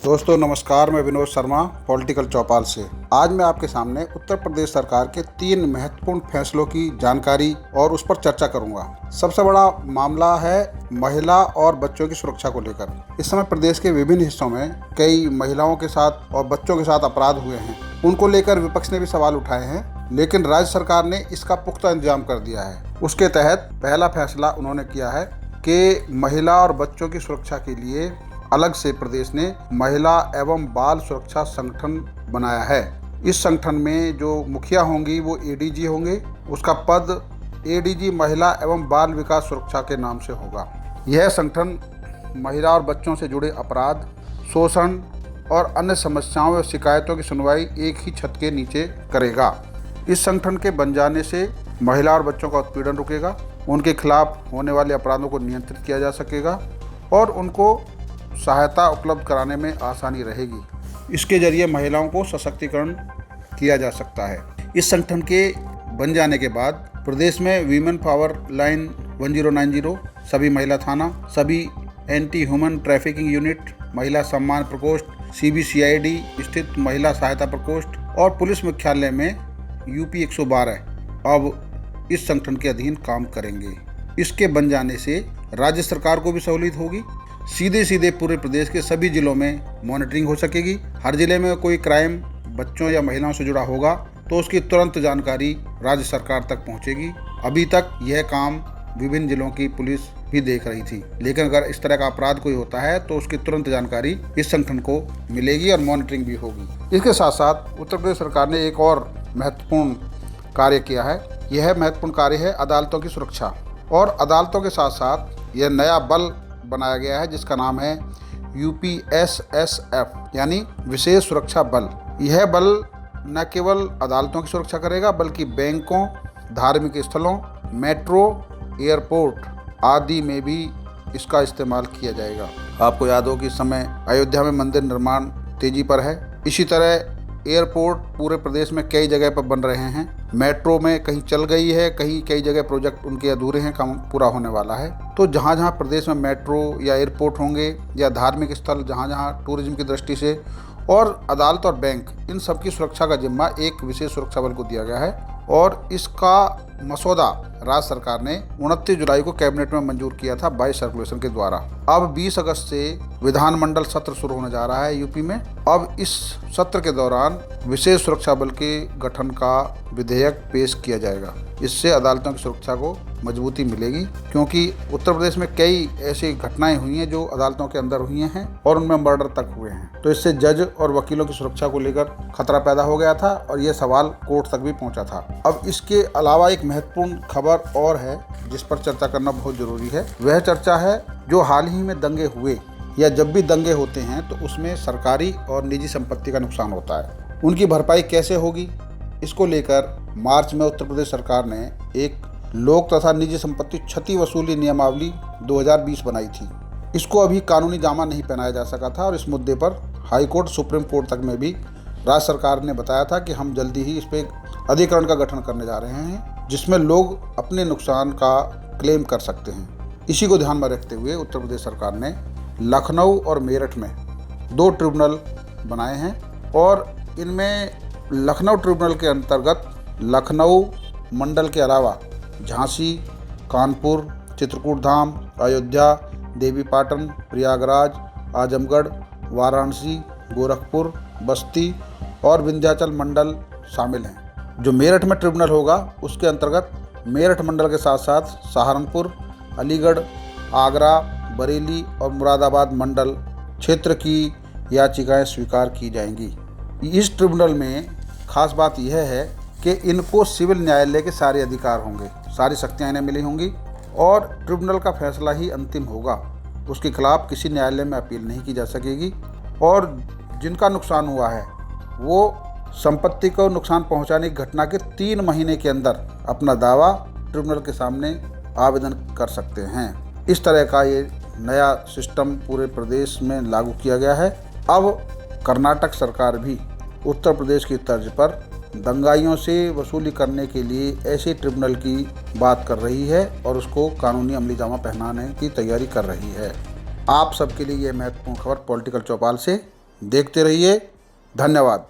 दोस्तों नमस्कार, मैं विनोद शर्मा पॉलिटिकल चौपाल से। आज मैं आपके सामने उत्तर प्रदेश सरकार के 3 महत्वपूर्ण फैसलों की जानकारी और उस पर चर्चा करूंगा। सबसे बड़ा मामला है महिला और बच्चों की सुरक्षा को लेकर। इस समय प्रदेश के विभिन्न हिस्सों में कई महिलाओं के साथ और बच्चों के साथ अपराध हुए हैं। उनको लेकर विपक्ष ने भी सवाल उठाए हैं, लेकिन राज्य सरकार ने इसका पुख्ता इंतजाम कर दिया है। उसके तहत पहला फैसला उन्होंने किया है कि महिला और बच्चों की सुरक्षा के लिए अलग से प्रदेश ने महिला एवं बाल सुरक्षा संगठन बनाया है। इस संगठन में जो मुखिया होंगी वो एडीजी होंगे। उसका पद एडीजी महिला एवं बाल विकास सुरक्षा के नाम से होगा। यह संगठन महिला और बच्चों से जुड़े अपराध, शोषण और अन्य समस्याओं व शिकायतों की सुनवाई एक ही छत के नीचे करेगा। इस संगठन के बन जाने से महिला और बच्चों का उत्पीड़न रुकेगा, उनके खिलाफ होने वाले अपराधों को नियंत्रित किया जा सकेगा और उनको सहायता उपलब्ध कराने में आसानी रहेगी। इसके जरिए महिलाओं को सशक्तिकरण किया जा सकता है। इस संगठन के बन जाने के बाद प्रदेश में वीमेन पावर लाइन 1090, सभी महिला थाना, सभी एंटी ह्यूमन ट्रैफिकिंग यूनिट, महिला सम्मान प्रकोष्ठ, सीबीसीआईडी स्थित महिला सहायता प्रकोष्ठ और पुलिस मुख्यालय में यूपी 112 अब इस संगठन के अधीन काम करेंगे। इसके बन जाने से राज्य सरकार को भी सहूलियत होगी। सीधे पूरे प्रदेश के सभी जिलों में मॉनिटरिंग हो सकेगी। हर जिले में कोई क्राइम बच्चों या महिलाओं से जुड़ा होगा तो उसकी तुरंत जानकारी राज्य सरकार तक पहुंचेगी। अभी तक यह काम विभिन्न जिलों की पुलिस भी देख रही थी, लेकिन अगर इस तरह का अपराध कोई होता है तो उसकी तुरंत जानकारी इस संगठन को मिलेगी और मॉनिटरिंग भी होगी। इसके साथ साथ उत्तर प्रदेश सरकार ने एक और महत्वपूर्ण कार्य किया है। यह महत्वपूर्ण कार्य है अदालतों की सुरक्षा। और अदालतों के साथ साथ यह नया बल बनाया गया है जिसका नाम है यूपीएसएसएफ, यानी विशेष सुरक्षा बल। यह बल न केवल अदालतों की सुरक्षा करेगा बल्कि बैंकों, धार्मिक स्थलों, मेट्रो, एयरपोर्ट आदि में भी इसका इस्तेमाल किया जाएगा। आपको याद हो कि इस समय अयोध्या में मंदिर निर्माण तेजी पर है। इसी तरह एयरपोर्ट पूरे प्रदेश में कई जगह पर बन रहे हैं। मेट्रो में कहीं चल गई है, कई जगह प्रोजेक्ट उनके अधूरे हैं, काम पूरा होने वाला है। तो जहाँ जहाँ प्रदेश में मेट्रो या एयरपोर्ट होंगे या धार्मिक स्थल जहाँ जहाँ टूरिज्म की दृष्टि से, और अदालत और बैंक, इन सब की सुरक्षा का जिम्मा एक विशेष सुरक्षा बल को दिया गया है। और इसका मसौदा राज्य सरकार ने 29 जुलाई को कैबिनेट में मंजूर किया था 22 सर्कुलेशन के द्वारा। अब 20 अगस्त से विधानमंडल सत्र शुरू होने जा रहा है यूपी में। अब इस सत्र के दौरान विशेष सुरक्षा बल के गठन का विधेयक पेश किया जाएगा। इससे अदालतों की सुरक्षा को मजबूती मिलेगी, क्योंकि उत्तर प्रदेश में कई ऐसी घटनाएं हुई हैं जो अदालतों के अंदर हुई हैं और उनमें मर्डर तक हुए हैं। तो इससे जज और वकीलों की सुरक्षा को लेकर खतरा पैदा हो गया था और यह सवाल कोर्ट तक भी पहुंचा था। अब इसके अलावा एक महत्वपूर्ण खबर और है जिस पर चर्चा करना बहुत जरूरी है। वह चर्चा है जो हाल ही में दंगे हुए या जब भी दंगे होते हैं तो उसमें सरकारी और निजी संपत्ति का नुकसान होता है। उनकी भरपाई कैसे होगी, इसको लेकर मार्च में उत्तर प्रदेश सरकार ने एक लोक तथा निजी संपत्ति क्षति वसूली नियमावली 2020 बनाई थी। इसको अभी कानूनी जामा नहीं पहनाया जा सका था और इस मुद्दे पर हाई कोर्ट, सुप्रीम कोर्ट तक में भी राज्य सरकार ने बताया था कि हम जल्दी ही इस पर अधिकरण का गठन करने जा रहे हैं जिसमें लोग अपने नुकसान का क्लेम कर सकते हैं। इसी को ध्यान में रखते हुए उत्तर प्रदेश सरकार ने लखनऊ और मेरठ में 2 ट्रिब्यूनल बनाए हैं और इनमें लखनऊ ट्रिब्यूनल के अंतर्गत लखनऊ मंडल के अलावा झांसी, कानपुर, चित्रकूट धाम, अयोध्या, देवीपाटन, प्रयागराज, आजमगढ़, वाराणसी, गोरखपुर, बस्ती और विंध्याचल मंडल शामिल हैं। जो मेरठ में ट्रिब्यूनल होगा उसके अंतर्गत मेरठ मंडल के साथ साथ सहारनपुर, अलीगढ़, आगरा, बरेली और मुरादाबाद मंडल क्षेत्र की याचिकाएं स्वीकार की जाएंगी। इस ट्रिब्यूनल में खास बात यह है कि इनको सिविल न्यायालय के सारे अधिकार होंगे, सारी शक्तियाँ इन्हें मिली होंगी और ट्रिब्यूनल का फैसला ही अंतिम होगा। उसके खिलाफ किसी न्यायालय में अपील नहीं की जा सकेगी और जिनका नुकसान हुआ है वो संपत्ति को नुकसान पहुंचाने की घटना के 3 महीने के अंदर अपना दावा ट्रिब्यूनल के सामने आवेदन कर सकते हैं। इस तरह का ये नया सिस्टम पूरे प्रदेश में लागू किया गया है। अब कर्नाटक सरकार भी उत्तर प्रदेश की तर्ज पर दंगाइयों से वसूली करने के लिए ऐसे ट्रिब्यूनल की बात कर रही है और उसको कानूनी अमली जामा पहनाने की तैयारी कर रही है। आप सबके लिए ये महत्वपूर्ण खबर पॉलिटिकल चौपाल से। देखते रहिए। धन्यवाद।